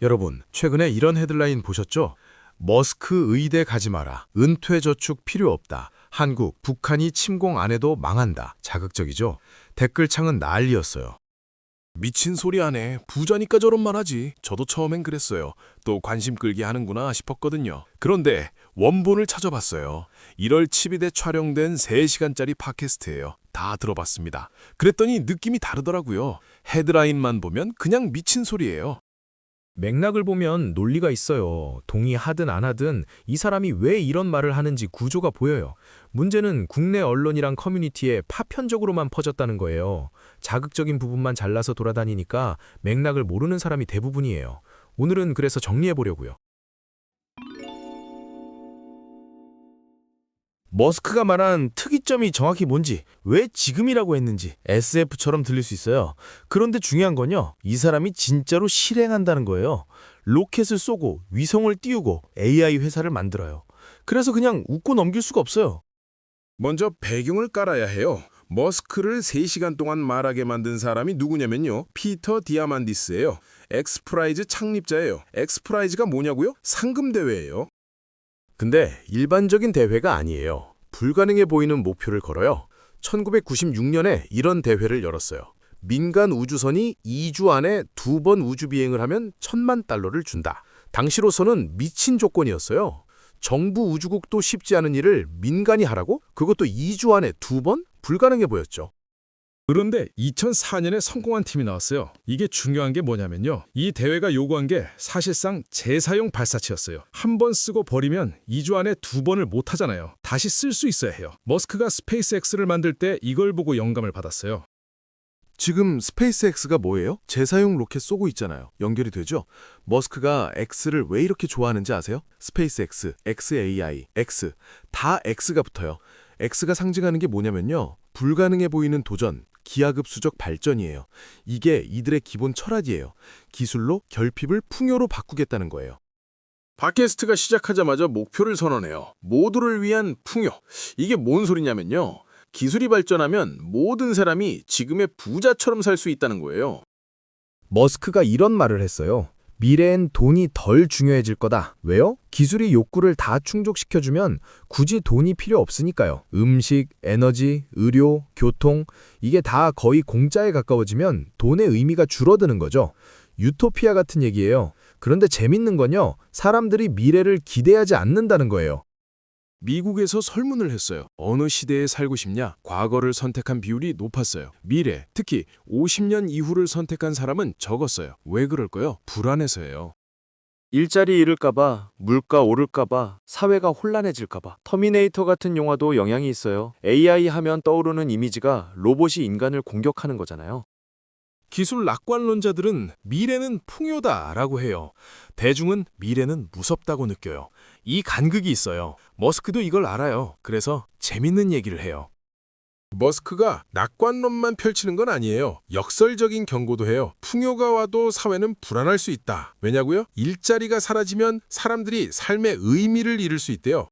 여러분, 최근에 이런 헤드라인 보셨죠? 머스크 의대 가지 마라. 은퇴 저축 필요 없다. 한국, 북한이 침공 안 해도 망한다. 자극적이죠? 댓글창은 난리였어요. 미친 소리 하네. 부자니까 저런 말 하지. 저도 처음엔 그랬어요. 또 관심 끌기 하는구나 싶었거든요. 그런데 원본을 찾아봤어요. 1월 10일에 촬영된 3시간짜리 팟캐스트예요. 다 들어봤습니다. 그랬더니 느낌이 다르더라고요. 헤드라인만 보면 그냥 미친 소리예요. 맥락을 보면 논리가 있어요. 동의하든 안 하든 이 사람이 왜 이런 말을 하는지 구조가 보여요. 문제는 국내 언론이랑 커뮤니티에 파편적으로만 퍼졌다는 거예요. 자극적인 부분만 잘라서 돌아다니니까 맥락을 모르는 사람이 대부분이에요. 오늘은 그래서 정리해보려고요. 머스크가 말한 특이점이 정확히 뭔지, 왜 지금이라고 했는지 SF처럼 들릴 수 있어요. 그런데 중요한 건요, 이 사람이 진짜로 실행한다는 거예요. 로켓을 쏘고 위성을 띄우고 AI 회사를 만들어요. 그래서 그냥 웃고 넘길 수가 없어요. 먼저 배경을 깔아야 해요. 머스크를 3시간 동안 말하게 만든 사람이 누구냐면요. 피터 디아만디스예요. 엑스프라이즈 창립자예요. 엑스프라이즈가 뭐냐고요? 상금대회예요. 근데 일반적인 대회가 아니에요. 불가능해 보이는 목표를 걸어요. 1996년에 이런 대회를 열었어요. 민간 우주선이 2주 안에 2번 우주 비행을 하면 $10,000,000를 준다. 당시로서는 미친 조건이었어요. 정부 우주국도 쉽지 않은 일을 민간이 하라고? 그것도 2주 안에 2번? 불가능해 보였죠. 그런데 2004년에 성공한 팀이 나왔어요. 이게 중요한 게 뭐냐면요. 이 대회가 요구한 게 사실상 재사용 발사체였어요. 한 번 쓰고 버리면 2주 안에 2번을 못 하잖아요. 다시 쓸 수 있어야 해요. 머스크가 스페이스X를 만들 때 이걸 보고 영감을 받았어요. 지금 스페이스X가 뭐예요? 재사용 로켓 쏘고 있잖아요. 연결이 되죠? 머스크가 X를 왜 이렇게 좋아하는지 아세요? 스페이스X, XAI, X 다 X가 붙어요. X가 상징하는 게 뭐냐면요. 불가능해 보이는 도전, 기하급수적 발전이에요. 이게 이들의 기본 철학이에요. 기술로 결핍을 풍요로 바꾸겠다는 거예요. 팟캐스트가 시작하자마자 목표를 선언해요. 모두를 위한 풍요. 이게 뭔 소리냐면요. 기술이 발전하면 모든 사람이 지금의 부자처럼 살 수 있다는 거예요. 머스크가 이런 말을 했어요. 미래엔 돈이 덜 중요해질 거다. 왜요? 기술이 욕구를 다 충족시켜주면 굳이 돈이 필요 없으니까요. 음식, 에너지, 의료, 교통 이게 다 거의 공짜에 가까워지면 돈의 의미가 줄어드는 거죠. 유토피아 같은 얘기예요. 그런데 재밌는 건요. 사람들이 미래를 기대하지 않는다는 거예요. 미국에서 설문을 했어요. 어느 시대에 살고 싶냐? 과거를 선택한 비율이 높았어요. 미래, 특히 50년 이후를 선택한 사람은 적었어요. 왜 그럴까요? 불안해서예요. 일자리 잃을까봐, 물가 오를까봐, 사회가 혼란해질까봐. 터미네이터 같은 영화도 영향이 있어요. AI 하면 떠오르는 이미지가 로봇이 인간을 공격하는 거잖아요. 기술 낙관론자들은 미래는 풍요다라고 해요. 대중은 미래는 무섭다고 느껴요. 이 간극이 있어요. 머스크도 이걸 알아요. 그래서 재밌는 얘기를 해요. 머스크가 낙관론만 펼치는 건 아니에요. 역설적인 경고도 해요. 풍요가 와도 사회는 불안할 수 있다. 왜냐고요? 일자리가 사라지면 사람들이 삶의 의미를 잃을 수 있대요.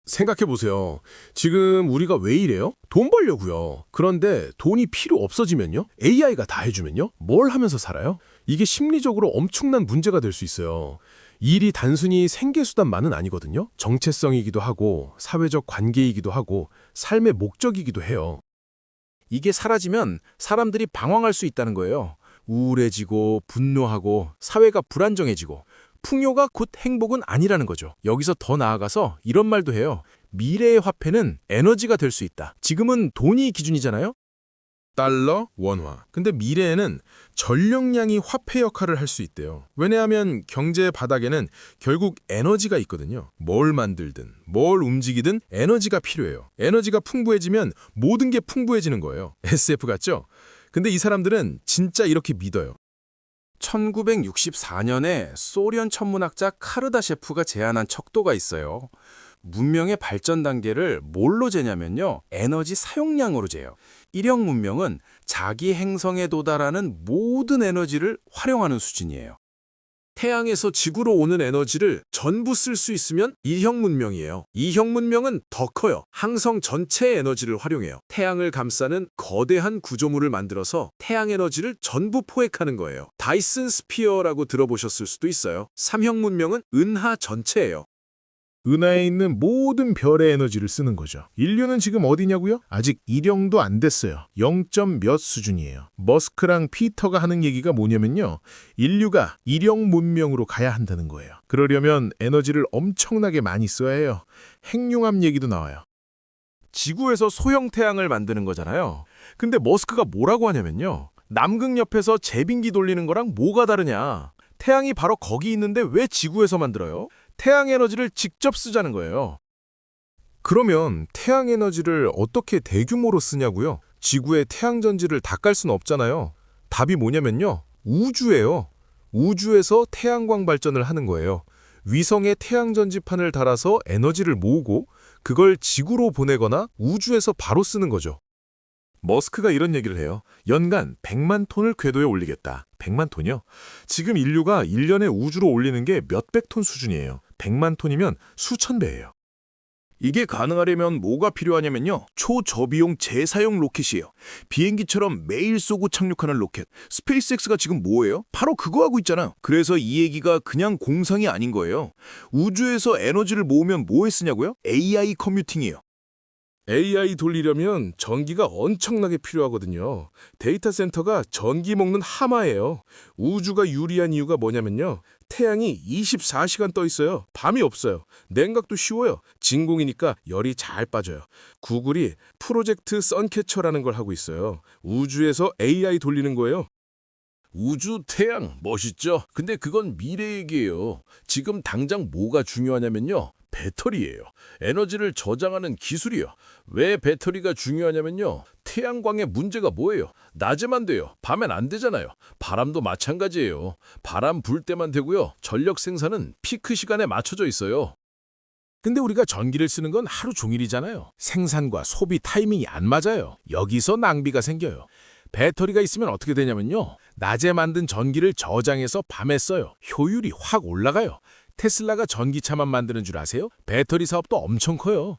생각해보세요. 지금 우리가 왜 이래요? 돈 벌려고요. 그런데 돈이 필요 없어지면요? AI가 다 해주면요? 뭘 하면서 살아요? 이게 심리적으로 엄청난 문제가 될 수 있어요. 일이 단순히 생계수단만은 아니거든요. 정체성이기도 하고 사회적 관계이기도 하고 삶의 목적이기도 해요. 이게 사라지면 사람들이 방황할 수 있다는 거예요. 우울해지고 분노하고 사회가 불안정해지고 풍요가 곧 행복은 아니라는 거죠. 여기서 더 나아가서 이런 말도 해요. 미래의 화폐는 에너지가 될 수 있다. 지금은 돈이 기준이잖아요. 달러, 원화. 근데 미래에는 전력량이 화폐 역할을 할 수 있대요. 왜냐하면 경제의 바닥에는 결국 에너지가 있거든요. 뭘 만들든 뭘 움직이든 에너지가 필요해요. 에너지가 풍부해지면 모든 게 풍부해지는 거예요. SF 같죠? 근데 이 사람들은 진짜 이렇게 믿어요. 1964년에 소련 천문학자 카르다셰프가 제안한 척도가 있어요. 문명의 발전 단계를 뭘로 재냐면요. 에너지 사용량으로 재요. 일형 문명은 자기 행성에 도달하는 모든 에너지를 활용하는 수준이에요. 태양에서 지구로 오는 에너지를 전부 쓸 수 있으면 1형 문명이에요. 2형 문명은 더 커요. 항성 전체의 에너지를 활용해요. 태양을 감싸는 거대한 구조물을 만들어서 태양 에너지를 전부 포획하는 거예요. 다이슨 스피어라고 들어보셨을 수도 있어요. 3형 문명은 은하 전체예요. 은하에 있는 모든 별의 에너지를 쓰는 거죠. 인류는 지금 어디냐고요? 아직 1형도 안 됐어요. 0점 몇 수준이에요. 머스크랑 피터가 하는 얘기가 뭐냐면요. 인류가 1형 문명으로 가야 한다는 거예요. 그러려면 에너지를 엄청나게 많이 써야 해요. 핵융합 얘기도 나와요. 지구에서 소형 태양을 만드는 거잖아요. 근데 머스크가 뭐라고 하냐면요. 남극 옆에서 제빙기 돌리는 거랑 뭐가 다르냐. 태양이 바로 거기 있는데 왜 지구에서 만들어요? 태양 에너지를 직접 쓰자는 거예요. 그러면 태양 에너지를 어떻게 대규모로 쓰냐고요? 지구의 태양 전지를 다 깔 수는 없잖아요. 답이 뭐냐면요. 우주예요. 우주에서 태양광 발전을 하는 거예요. 위성에 태양 전지판을 달아서 에너지를 모으고 그걸 지구로 보내거나 우주에서 바로 쓰는 거죠. 머스크가 이런 얘기를 해요. 연간 100만 톤을 궤도에 올리겠다. 100만 톤이요? 지금 인류가 1년에 우주로 올리는 게 몇백 톤 수준이에요. 100만 톤이면 수천 배예요. 이게 가능하려면 뭐가 필요하냐면요. 초저비용 재사용 로켓이에요. 비행기처럼 매일 쏘고 착륙하는 로켓. 스페이스X가 지금 뭐예요? 바로 그거 하고 있잖아요. 그래서 이 얘기가 그냥 공상이 아닌 거예요. 우주에서 에너지를 모으면 뭐에 쓰냐고요? AI 컴퓨팅이에요. AI 돌리려면 전기가 엄청나게 필요하거든요. 데이터 센터가 전기 먹는 하마예요. 우주가 유리한 이유가 뭐냐면요. 태양이 24시간 떠 있어요. 밤이 없어요. 냉각도 쉬워요. 진공이니까 열이 잘 빠져요. 구글이 프로젝트 선캐쳐라는 걸 하고 있어요. 우주에서 AI 돌리는 거예요. 우주, 태양, 멋있죠? 근데 그건 미래 얘기예요. 지금 당장 뭐가 중요하냐면요. 배터리예요. 에너지를 저장하는 기술이요. 왜 배터리가 중요하냐면요. 태양광의 문제가 뭐예요? 낮에만 돼요. 밤엔 안 되잖아요. 바람도 마찬가지예요. 바람 불 때만 되고요. 전력 생산은 피크 시간에 맞춰져 있어요. 근데 우리가 전기를 쓰는 건 하루 종일이잖아요. 생산과 소비 타이밍이 안 맞아요. 여기서 낭비가 생겨요. 배터리가 있으면 어떻게 되냐면요. 낮에 만든 전기를 저장해서 밤에 써요. 효율이 확 올라가요. 테슬라가 전기차만 만드는 줄 아세요? 배터리 사업도 엄청 커요.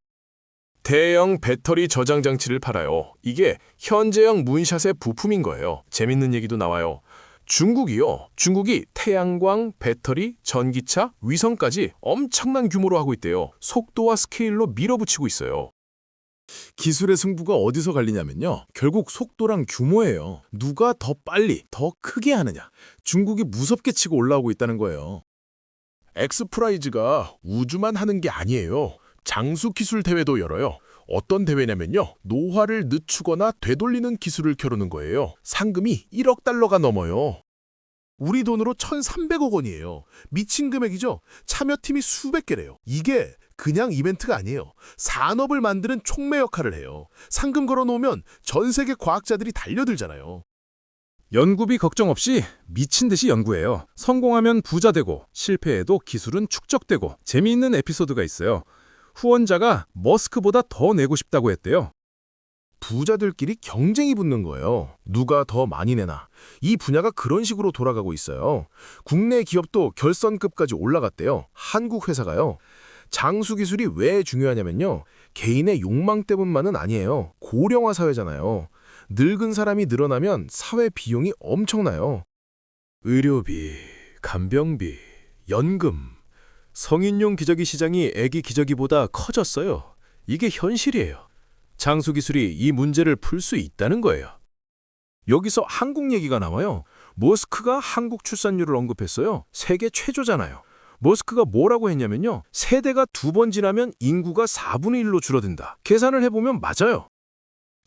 대형 배터리 저장 장치를 팔아요. 이게 현재형 문샷의 부품인 거예요. 재밌는 얘기도 나와요. 중국이 태양광, 배터리, 전기차, 위성까지 엄청난 규모로 하고 있대요. 속도와 스케일로 밀어붙이고 있어요. 기술의 승부가 어디서 갈리냐면요. 결국 속도랑 규모예요. 누가 더 빨리, 더 크게 하느냐. 중국이 무섭게 치고 올라오고 있다는 거예요. 엑스프라이즈가 우주만 하는 게 아니에요. 장수 기술 대회도 열어요. 어떤 대회냐면요. 노화를 늦추거나 되돌리는 기술을 겨루는 거예요. 상금이 1억 달러가 넘어요. 우리 돈으로 1,300억 원이에요. 미친 금액이죠. 참여팀이 수백 개래요. 이게 그냥 이벤트가 아니에요. 산업을 만드는 촉매 역할을 해요. 상금 걸어놓으면 전 세계 과학자들이 달려들잖아요. 연구비 걱정 없이 미친 듯이 연구해요. 성공하면 부자 되고 실패해도 기술은 축적되고 재미있는 에피소드가 있어요. 후원자가 머스크보다 더 내고 싶다고 했대요. 부자들끼리 경쟁이 붙는 거예요. 누가 더 많이 내나. 이 분야가 그런 식으로 돌아가고 있어요. 국내 기업도 결선급까지 올라갔대요. 한국 회사가요. 장수 기술이 왜 중요하냐면요. 개인의 욕망 때문만은 아니에요. 고령화 사회잖아요. 늙은 사람이 늘어나면 사회 비용이 엄청나요. 의료비, 간병비, 연금. 성인용 기저귀 시장이 애기 기저귀보다 커졌어요. 이게 현실이에요. 장수 기술이 이 문제를 풀 수 있다는 거예요. 여기서 한국 얘기가 나와요. 머스크가 한국 출산율을 언급했어요. 세계 최저잖아요. 머스크가 뭐라고 했냐면요. 세대가 2번 지나면 인구가 4분의 1로 줄어든다. 계산을 해보면 맞아요.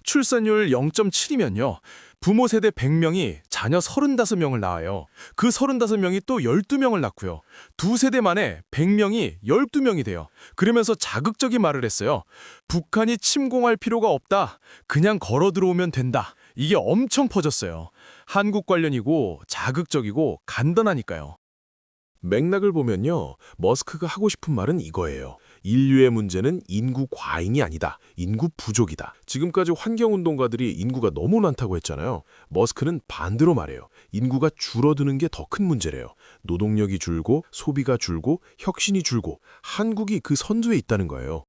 출산율 0.7이면요. 부모 세대 100명이 자녀 35명을 낳아요. 그 35명이 또 12명을 낳고요. 두 세대 만에 100명이 12명이 돼요. 그러면서 자극적인 말을 했어요. 북한이 침공할 필요가 없다. 그냥 걸어 들어오면 된다. 이게 엄청 퍼졌어요. 한국 관련이고 자극적이고 간단하니까요. 맥락을 보면요. 머스크가 하고 싶은 말은 이거예요. 인류의 문제는 인구 과잉이 아니다. 인구 부족이다. 지금까지 환경운동가들이 인구가 너무 많다고 했잖아요. 머스크는 반대로 말해요. 인구가 줄어드는 게 더 큰 문제래요. 노동력이 줄고 소비가 줄고 혁신이 줄고 한국이 그 선두에 있다는 거예요.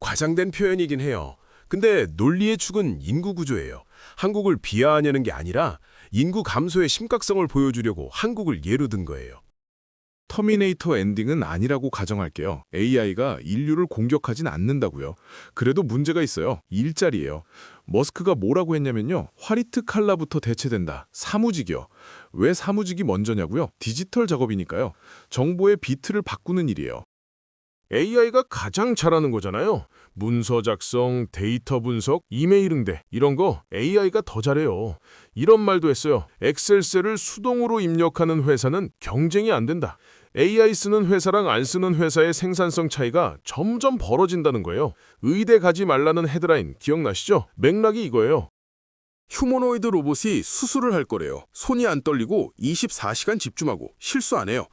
과장된 표현이긴 해요. 근데 논리의 축은 인구 구조예요. 한국을 비하하려는 게 아니라 인구 감소의 심각성을 보여주려고 한국을 예로 든 거예요. 터미네이터 엔딩은 아니라고 가정할게요. AI가 인류를 공격하진 않는다고요. 그래도 문제가 있어요. 일자리예요. 머스크가 뭐라고 했냐면요. 화이트 칼라부터 대체된다. 사무직이요. 왜 사무직이 먼저냐고요? 디지털 작업이니까요. 정보의 비트를 바꾸는 일이에요. AI가 가장 잘하는 거잖아요. 문서 작성, 데이터 분석, 이메일 응대 이런 거 AI가 더 잘해요. 이런 말도 했어요. 엑셀셀을 수동으로 입력하는 회사는 경쟁이 안 된다. AI 쓰는 회사랑 안 쓰는 회사의 생산성 차이가 점점 벌어진다는 거예요. 의대 가지 말라는 헤드라인 기억나시죠? 맥락이 이거예요. 휴머노이드 로봇이 수술을 할 거래요. 손이 안 떨리고 24시간 집중하고 실수 안 해요.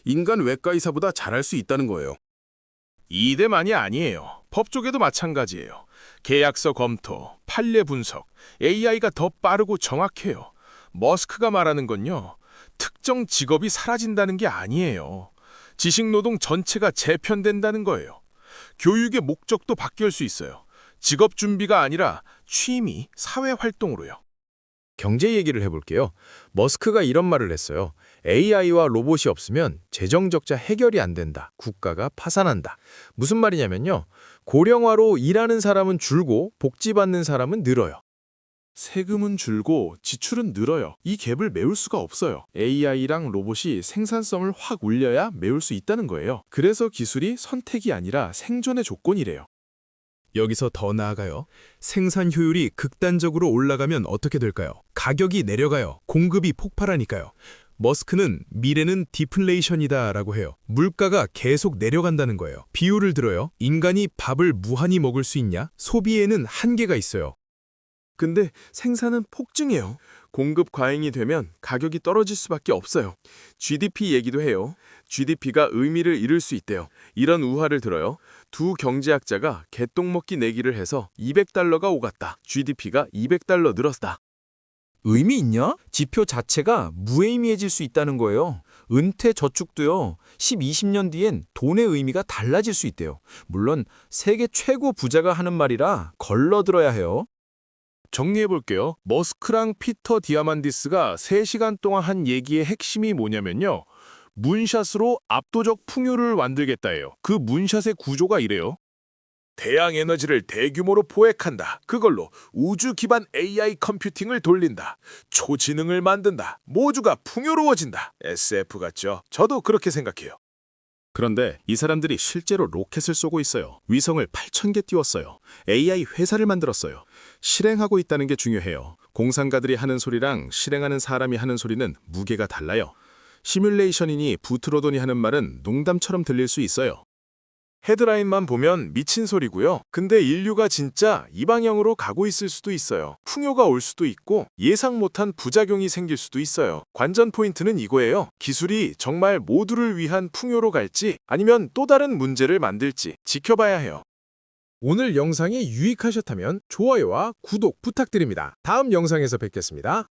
인간 외과 의사보다 잘할 수 있다는 거예요. 이대만이 아니에요. 법조계도 마찬가지예요. 계약서 검토, 판례 분석, AI가 더 빠르고 정확해요. 머스크가 말하는 건요. 특정 직업이 사라진다는 게 아니에요. 지식노동 전체가 재편된다는 거예요. 교육의 목적도 바뀔 수 있어요. 직업 준비가 아니라 취미, 사회활동으로요. 경제 얘기를 해볼게요. 머스크가 이런 말을 했어요. AI와 로봇이 없으면 재정 적자 해결이 안 된다. 국가가 파산한다. 무슨 말이냐면요. 고령화로 일하는 사람은 줄고 복지받는 사람은 늘어요. 세금은 줄고 지출은 늘어요. 이 갭을 메울 수가 없어요. AI랑 로봇이 생산성을 확 올려야 메울 수 있다는 거예요. 그래서 기술이 선택이 아니라 생존의 조건이래요. 여기서 더 나아가요. 생산 효율이 극단적으로 올라가면 어떻게 될까요? 가격이 내려가요. 공급이 폭발하니까요. 머스크는 미래는 디플레이션이다라고 해요. 물가가 계속 내려간다는 거예요. 비유를 들어요. 인간이 밥을 무한히 먹을 수 있냐? 소비에는 한계가 있어요. 근데 생산은 폭증해요. 공급 과잉이 되면 가격이 떨어질 수밖에 없어요. GDP 얘기도 해요. GDP가 의미를 잃을 수 있대요. 이런 우화를 들어요. 두 경제학자가 개똥먹기 내기를 해서 $200가 오갔다. GDP가 $200 늘었다. 의미 있냐? 지표 자체가 무의미해질 수 있다는 거예요. 은퇴 저축도요. 10, 20년 뒤엔 돈의 의미가 달라질 수 있대요. 물론 세계 최고 부자가 하는 말이라 걸러들어야 해요. 정리해볼게요. 머스크랑 피터 디아만디스가 3시간 동안 한 얘기의 핵심이 뭐냐면요. 문샷으로 압도적 풍요를 만들겠다예요. 그 문샷의 구조가 이래요. 태양 에너지를 대규모로 포획한다. 그걸로 우주 기반 AI 컴퓨팅을 돌린다. 초지능을 만든다. 모두가 풍요로워진다. SF 같죠? 저도 그렇게 생각해요. 그런데 이 사람들이 실제로 로켓을 쏘고 있어요. 위성을 8,000개 띄웠어요. AI 회사를 만들었어요. 실행하고 있다는 게 중요해요. 공상가들이 하는 소리랑 실행하는 사람이 하는 소리는 무게가 달라요. 시뮬레이션이니 부트로돈이 하는 말은 농담처럼 들릴 수 있어요. 헤드라인만 보면 미친 소리고요. 근데 인류가 진짜 이 방향으로 가고 있을 수도 있어요. 풍요가 올 수도 있고 예상 못한 부작용이 생길 수도 있어요. 관전 포인트는 이거예요. 기술이 정말 모두를 위한 풍요로 갈지 아니면 또 다른 문제를 만들지 지켜봐야 해요. 오늘 영상이 유익하셨다면 좋아요와 구독 부탁드립니다. 다음 영상에서 뵙겠습니다.